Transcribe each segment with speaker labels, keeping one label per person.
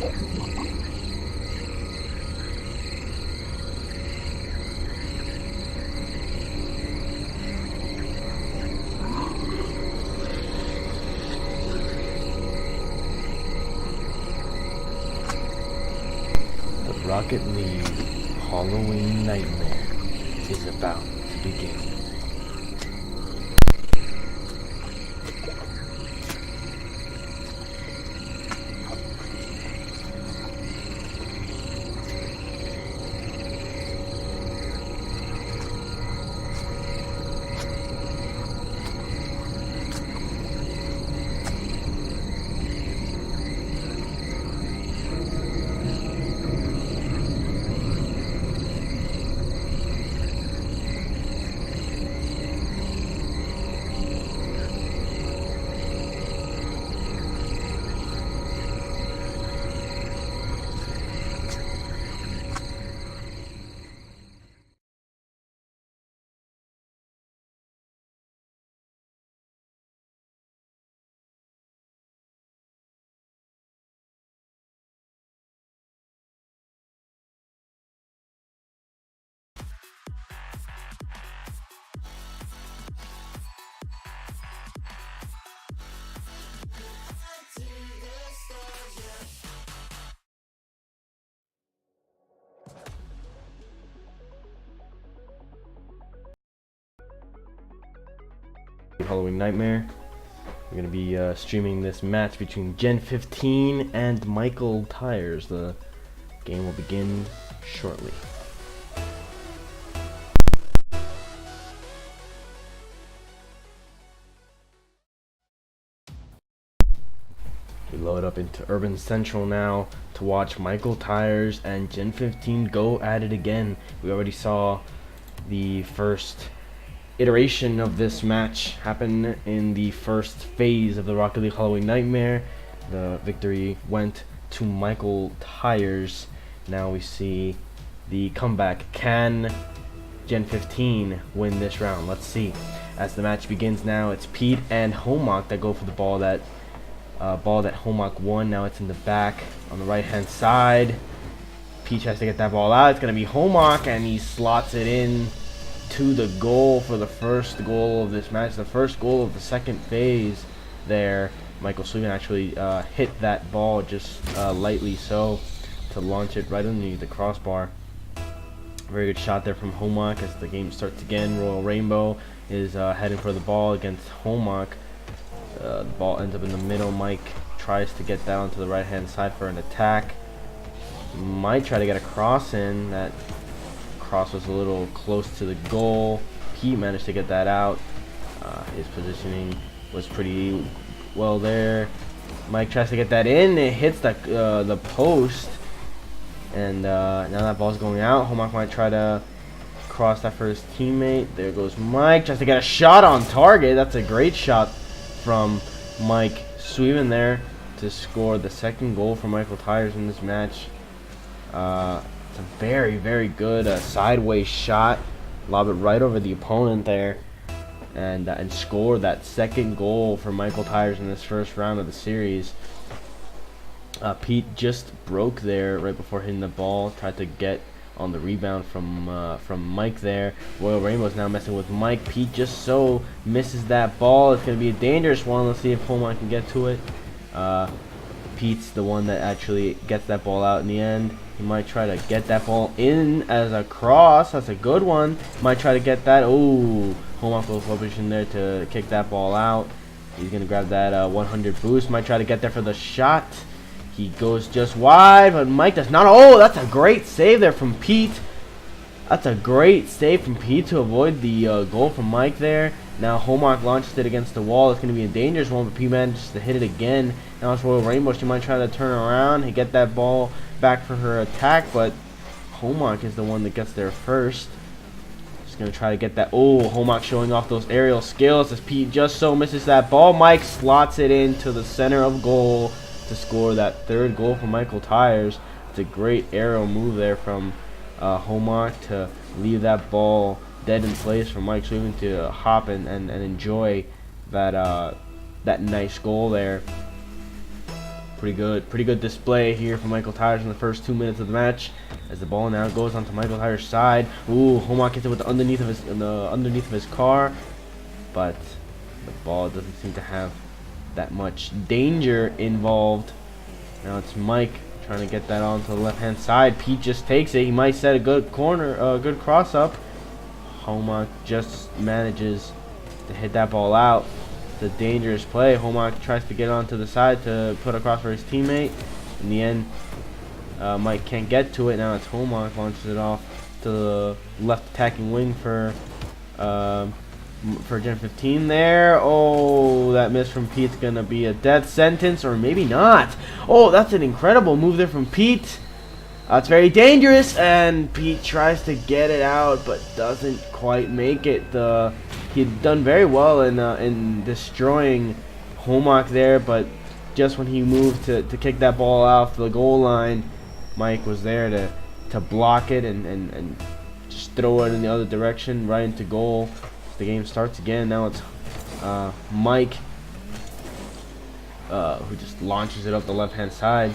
Speaker 1: The Rocket League Halloween Nightmare is about to begin. Halloween Nightmare. We're going to be streaming this match between Gen15 and Michael Tires. The game will begin shortly. We load up into Urban Central now to watch Michael Tires and Gen15 go at it again. We already saw the first iteration of this match happen in the first phase of the Rocket League Halloween Nightmare. The victory went to Michael Tires. Now we see the comeback. Can Gen15 win this round? Let's see. As the match begins now, it's Pete and Homak that go for the ball that Homak won. Now it's in the back on the right hand side. Pete tries to get that ball out. It's going to be Homak, and he slots it in to the goal for the first goal of this match, the first goal of the second phase there. Michael Sweeten actually hit that ball just lightly so to launch it right underneath the crossbar. Very good shot there from Homak as the game starts again. Royal Rainbow is heading for the ball against Homak. The ball ends up in the middle. Mike tries to get down to the right hand side for an attack. Might try to get a cross in. That cross was a little close to the goal. Pete managed to get that out. His positioning was pretty well there. Mike tries to get that in. It hits the post, and now that ball's going out. Homak might try to cross that for his teammate. There goes Mike. Tries to get a shot on target. That's a great shot from Mike Sweeten there to score the second goal for Michael Tires in this match. It's a very, very good sideways shot. Lob it right over the opponent there, and score that second goal for Michael Tires in this first round of the series. Pete just broke there right before hitting the ball. Tried to get on the rebound from Mike there. Royal Rainbow's now messing with Mike. Pete just so misses that ball. It's going to be a dangerous one. Let's see if Homak can get to it. Pete's the one that actually gets that ball out in the end. He might try to get that ball in as a cross. That's a good one. Might try to get that. Oh, Homak goes for position there to kick that ball out. He's going to grab that 100 boost. Might try to get there for the shot. He goes just wide, but Mike does not. Oh, that's a great save there from Pete. That's a great save from Pete to avoid the goal from Mike there. Now Homak launches it against the wall. It's going to be a dangerous one, but Pete manages to hit it again. Now it's Royal Rainbow. She might try to turn around and get that ball back for her attack, but Homak is the one that gets there first. Just going to try to get that. Oh, Homak showing off those aerial skills as Pete just so misses that ball. Mike slots it into the center of goal to score that third goal for Michael Tires. It's a great aerial move there from Homak to leave that ball dead in place for Mike Sweeten to hop and enjoy that that nice goal there. Pretty good display here from Michael Tires in the first 2 minutes of the match. As the ball now goes onto Michael Tires' side. Ooh, Homak hits it with the underneath of his car, but the ball doesn't seem to have that much danger involved. Now it's Mike trying to get that onto the left-hand side. Pete just takes it. He might set a good good cross up. Homak just manages to hit that ball out. It's a dangerous play. Homak tries to get onto the side to put across for his teammate. In the end, Mike can't get to it. Now it's Homak launches it off to the left attacking wing for Gen15 there. Oh, that miss from Pete's gonna be a death sentence, or maybe not. Oh, that's an incredible move there from Pete. It's very dangerous, and Pete tries to get it out, but doesn't quite make it. He'd done very well in destroying Homak there, but just when he moved to kick that ball off the goal line, Mike was there to block it and just throw it in the other direction right into goal. The game starts again. Now it's Mike who just launches it up the left-hand side.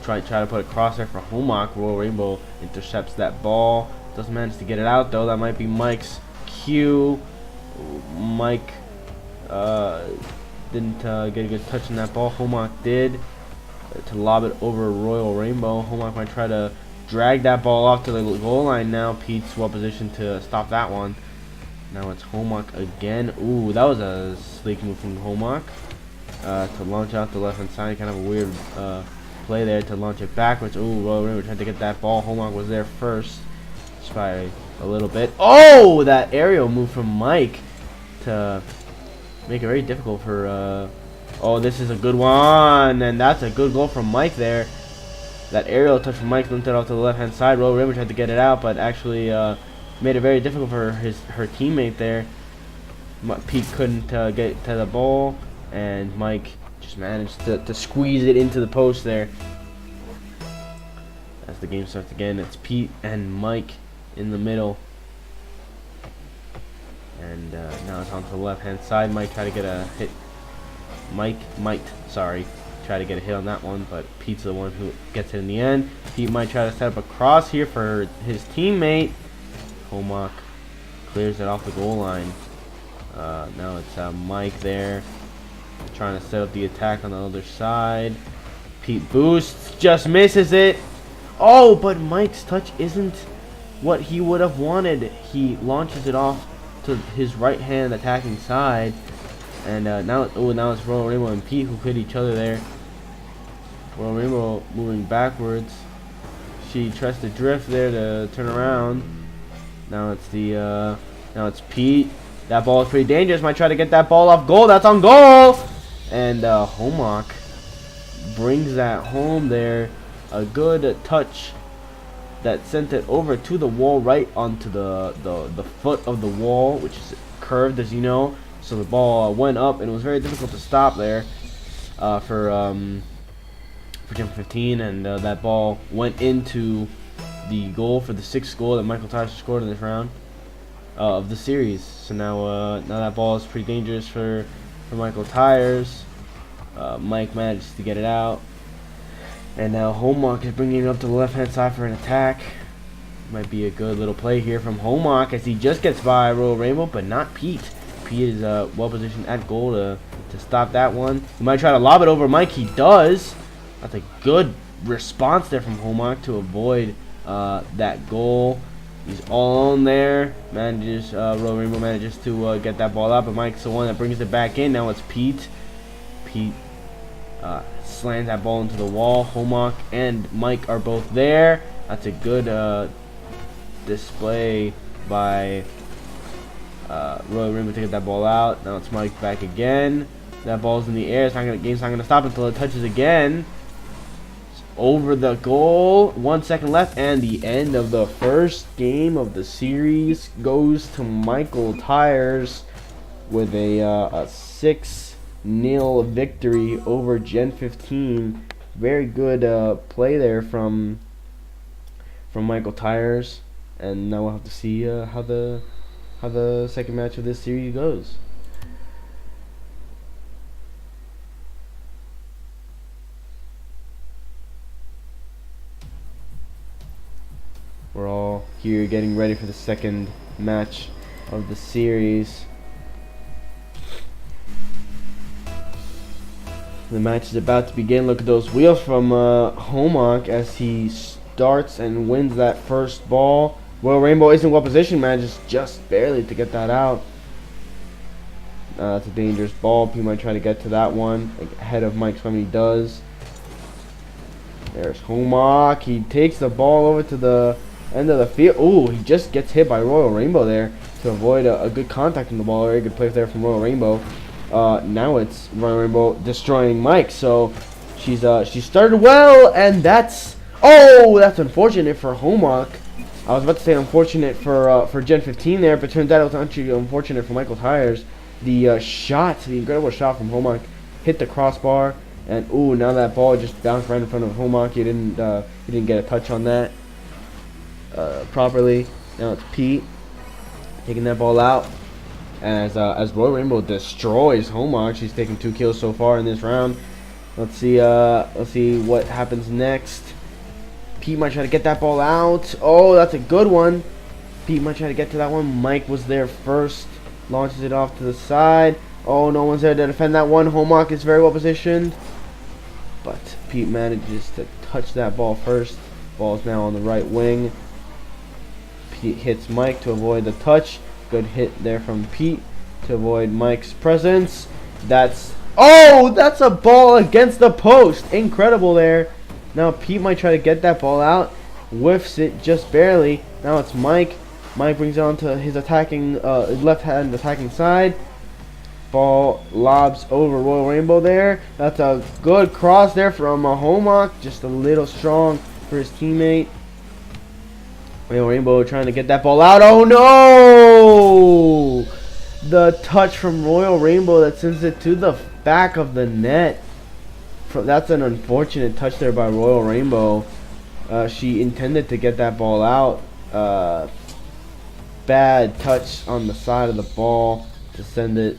Speaker 1: Try to put a cross there for Homak. Royal Rainbow intercepts that ball. Doesn't manage to get it out though. That might be Mike's cue. Mike didn't get a good touch on that ball. Homak did to lob it over Royal Rainbow. Homak might try to drag that ball off to the goal line now. Pete's well positioned to stop that one. Now it's Homak again. Ooh, that was a sleek move from Homak to launch out the left-hand side. Kind of a weird play there to launch it backwards. Ooh, Royal Rainbow tried to get that ball. Homak was there first, just by a little bit. Oh, that aerial move from Mike to make it very difficult for. Oh, this is a good one, and that's a good goal from Mike there. That aerial touch from Mike limped it off to the left-hand side. Royal Rainbow tried to get it out, but actually made it very difficult for her teammate there. Pete couldn't get to the ball, and Mike just managed to squeeze it into the post there. As the game starts again, it's Pete and Mike in the middle. And now it's on to the left-hand side. Mike tried to get a hit. Mike might try to get a hit on that one, but Pete's the one who gets it in the end. Pete might try to set up a cross here for his teammate. Homak clears it off the goal line. Now it's Mike there trying to set up the attack on the other side. Pete boosts, just misses it. Oh, but Mike's touch isn't what he would have wanted. He launches it off to his right hand attacking side, and now it's Royal Rainbow and Pete who hit each other there. Royal Rainbow moving backwards. She tries to drift there to turn around. Now it's Pete. That ball is pretty dangerous. Might try to get that ball off goal. That's on goal. And Homak brings that home there. A good touch that sent it over to the wall, right onto the foot of the wall, which is curved, as you know. So the ball went up, and it was very difficult to stop there for Gen15, and that ball went into the goal for the 6th goal that Michael Tires scored in this round of the series. So now that ball is pretty dangerous for Michael Tires. Mike manages to get it out, and now Homak is bringing it up to the left-hand side for an attack. Might be a good little play here from Homak as he just gets by Royal Rainbow, but not Pete. Pete is well positioned at goal to stop that one. He might try to lob it over Mike. He does. That's a good response there from Homak to avoid that goal. He's all on there. Royal Rainbow manages to get that ball out, but Mike's the one that brings it back in. Now it's Pete. Pete slams that ball into the wall. Homak and Mike are both there. That's a good display by Royal Rainbow to get that ball out. Now it's Mike back again. That ball's in the air. Game's not gonna stop until it touches again. It's over the goal. 1 second left, and the end of the first game of the series goes to Michael Tires with a 6-0 victory over Gen15. Very good play there from Michael Tires, and now we'll have to see how the second match of this series goes. We're all here getting ready for the second match of the series. The match is about to begin. Look at those wheels from Homak as he starts and wins that first ball. Royal Rainbow isn't well positioned, manages just barely to get that out. It's a dangerous ball. He might try to get to that one ahead of Mike's when he does. There's Homak. He takes the ball over to the end of the field. Ooh, he just gets hit by Royal Rainbow there to avoid a good contact on the ball. Very good play there from Royal Rainbow. Now it's Royal Rainbow destroying Mike. So she started well, and that's unfortunate for Homak. I was about to say unfortunate for Gen15 there, but turns out it was actually unfortunate for Michael Tires. The incredible shot from Homak hit the crossbar, and now that ball just bounced right in front of Homak. He didn't get a touch on that properly. Now it's Pete taking that ball out. As Royal Rainbow destroys Homak. She's taken 2 kills so far in this round. Let's see what happens next. Pete might try to get that ball out. Oh, that's a good one. Pete might try to get to that one. Mike was there first. Launches it off to the side. Oh, no one's there to defend that one. Homak is very well positioned. But Pete manages to touch that ball first. Ball's now on the right wing. Pete hits Mike to avoid the touch. Good hit there from Pete to avoid Mike's presence. That's a ball against the post. Incredible there. Now Pete might try to get that ball out. Whiffs it just barely. Now it's Mike. Mike brings it on to his attacking left hand attacking side. Ball lobs over Royal Rainbow there. That's a good cross there from Homak. Just a little strong for his teammate. Royal Rainbow trying to get that ball out. Oh no! The touch from Royal Rainbow that sends it to the back of the net. That's an unfortunate touch there by Royal Rainbow. She intended to get that ball out. Bad touch on the side of the ball to send it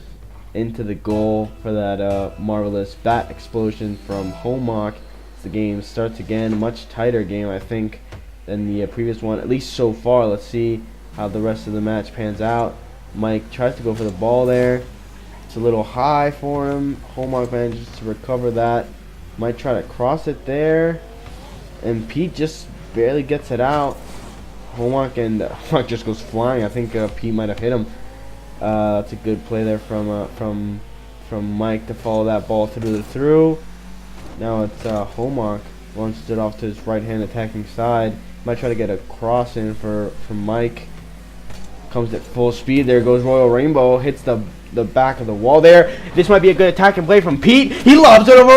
Speaker 1: into the goal for that marvelous bat explosion from Homak. The game starts again. Much tighter game, I think, than the previous one, at least so far. Let's see how the rest of the match pans out. Mike tries to go for the ball there. It's a little high for him. Homak manages to recover that. Might try to cross it there, and Pete just barely gets it out. Homak just goes flying. I think Pete might have hit him. That's a good play there from Mike to follow that ball through. Now it's Homak launches it off to his right hand attacking side. Might try to get a cross in for Mike. Comes at full speed. There goes Royal Rainbow. Hits the back of the wall there. This might be a good attacking play from Pete. He lobs it over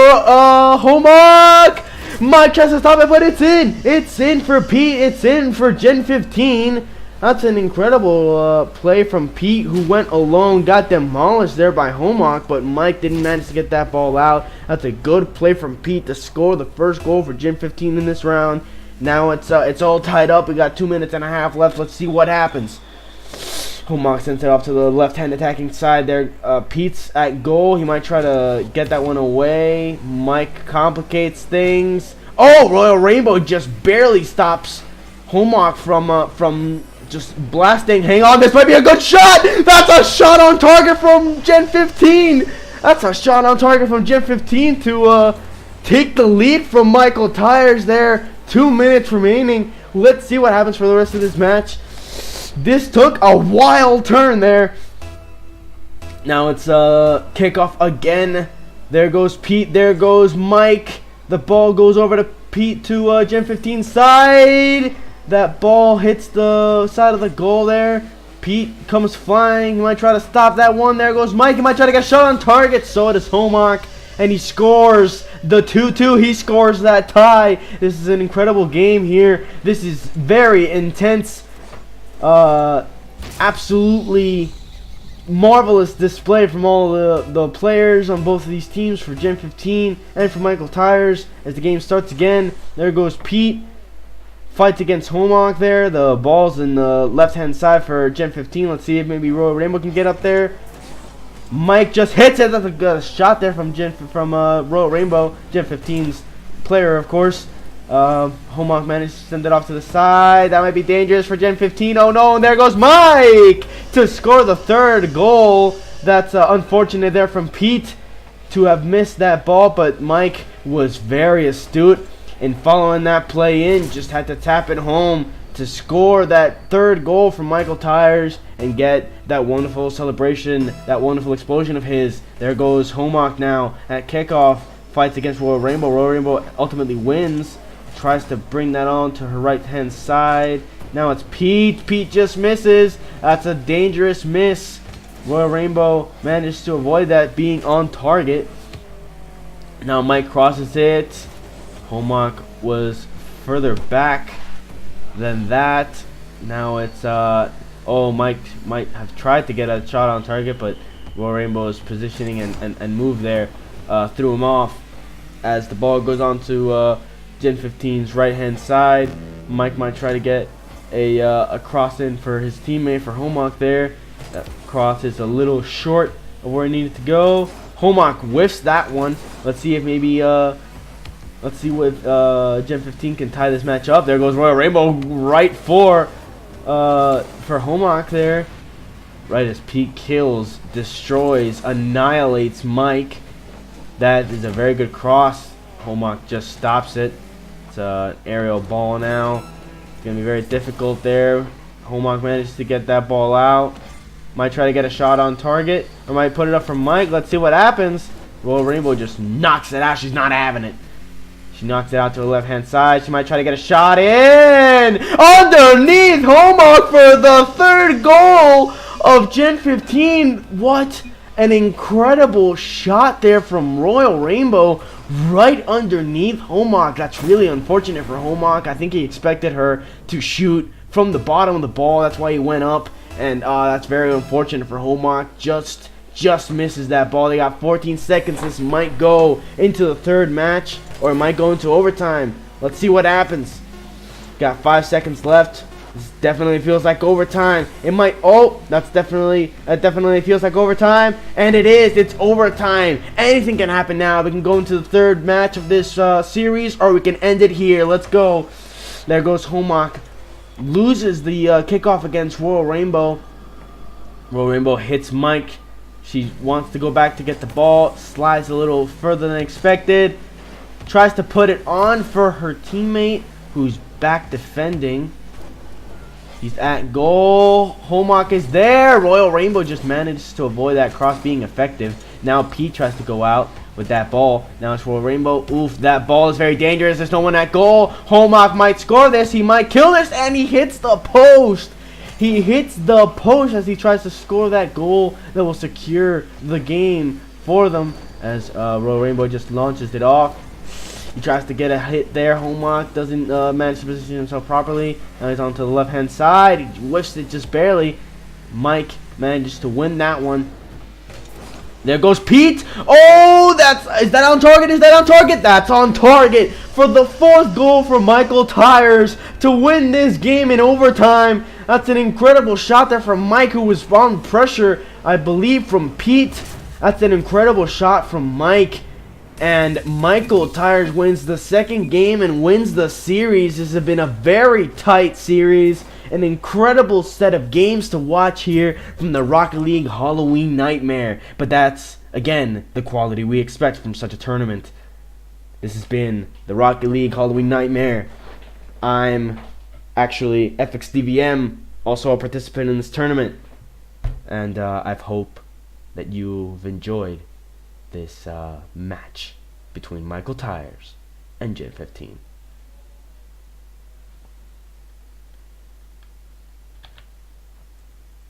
Speaker 1: Homak. Mike tries to stop it, but it's in. It's in for Pete. It's in for Gen15. That's an incredible play from Pete, who went alone, got demolished there by Homak, but Mike didn't manage to get that ball out. That's a good play from Pete to score the first goal for Gen15 in this round. Now it's all tied up. We got 2 minutes and a half left. Let's see what happens. Homak sends it off to the left-hand attacking side there. Pete's at goal. He might try to get that one away. Mike complicates things. Oh, Royal Rainbow just barely stops Homak from just blasting. Hang on, this might be a good shot. That's a shot on target from Gen15. That's a shot on target from Gen15 to take the lead from Michael Tires there. 2 minutes remaining. Let's see what happens for the rest of this match. This took a wild turn there. Now it's kickoff again. There goes Pete. There goes Mike. The ball goes over to Pete to Gen15 side. That ball hits the side of the goal there. Pete comes flying. He might try to stop that one. There goes Mike. He might try to get a shot on target. So does Homak. And he scores the 2-2. He scores that tie. This is an incredible game here. This is very intense. Absolutely marvelous display from all the players on both of these teams for Gen15 and for Michael Tires. As the game starts again, there goes Pete. Fights against Homak there. The ball's in the left-hand side for Gen15. Let's see if maybe Royal Rainbow can get up there. Mike just hits it. That's a good shot there from Royal Rainbow, Gen15's player, of course. Homok managed to send it off to the side. That might be dangerous for Gen 15. Oh no, and there goes Mike to score the third goal. That's unfortunate there from Pete to have missed that ball, but Mike was very astute in following that play in. Just had to tap it home to score that third goal from Michael Tires and get that wonderful celebration, that wonderful explosion of his. There goes Homok now at kickoff, fights against Royal Rainbow. Royal Rainbow ultimately wins, tries to bring that on to her right hand side. Now it's Pete. Pete just misses. That's a dangerous miss. Royal Rainbow managed to avoid that being on target. Now Mike crosses it. Homok was further back than that. Now it's Mike might have tried to get a shot on target, but Royal Rainbow's positioning and move there threw him off as the ball goes on to Gen 15's right hand side. Mike might try to get a cross in for his teammate, for Homok there. That cross is a little short of where it needed to go. Homok whiffs that one. Let's see if maybe let's see what Gen 15 can tie this match up. There goes Royal Rainbow right for Homok there. Right as Pete kills, destroys, annihilates Mike. That is a very good cross. Homok just stops it. It's an aerial ball now. It's going to be very difficult there. Homok manages to get that ball out. Might try to get a shot on target, or might put it up for Mike. Let's see what happens. Royal Rainbow just knocks it out. She's not having it. She knocks it out to the left-hand side. She might try to get a shot in. Underneath Homok for the third goal of Gen 15. What an incredible shot there from Royal Rainbow right underneath Homok. That's really unfortunate for Homok. I think he expected her to shoot from the bottom of the ball. That's why he went up. And that's very unfortunate for Homok. Just misses that ball. They got 14 seconds. This might go into the third match, or it might go into overtime. Let's see what happens. Got 5 seconds left. This definitely feels like overtime. It might. Oh, that definitely feels like overtime, and it is. It's overtime. Anything can happen now. We can go into the third match of this series, or we can end it here. Let's go. There goes Homok. Loses the kickoff against Royal Rainbow. Royal Rainbow hits Mike. She wants to go back to get the ball. Slides a little further than expected. Tries to put it on for her teammate, who's back defending. He's at goal. Homok is there. Royal Rainbow just managed to avoid that cross being effective. Now Pete tries to go out with that ball. Now it's Royal Rainbow. Oof, that ball is very dangerous. There's no one at goal. Homok might score this. He might kill this, and he hits the post. He hits the post as he tries to score that goal that will secure the game for them, as Royal Rainbow just launches it off. He tries to get a hit there. Homok doesn't manage to position himself properly. Now he's onto the left-hand side. He whiffs it just barely. Mike manages to win that one. There goes Pete. Oh, is that on target? Is that on target? That's on target for the fourth goal for Michael Tires to win this game in overtime. That's an incredible shot there from Mike, who was on pressure, I believe, from Pete. That's an incredible shot from Mike. And Michael Tires wins the second game and wins the series. This has been a very tight series. An incredible set of games to watch here from the Rocket League Halloween Nightmare. But that's, again, the quality we expect from such a tournament. This has been the Rocket League Halloween Nightmare. I'm actually FXDVM, also a participant in this tournament. And I hope that you've enjoyed this match between Michael Tires and Gen 15.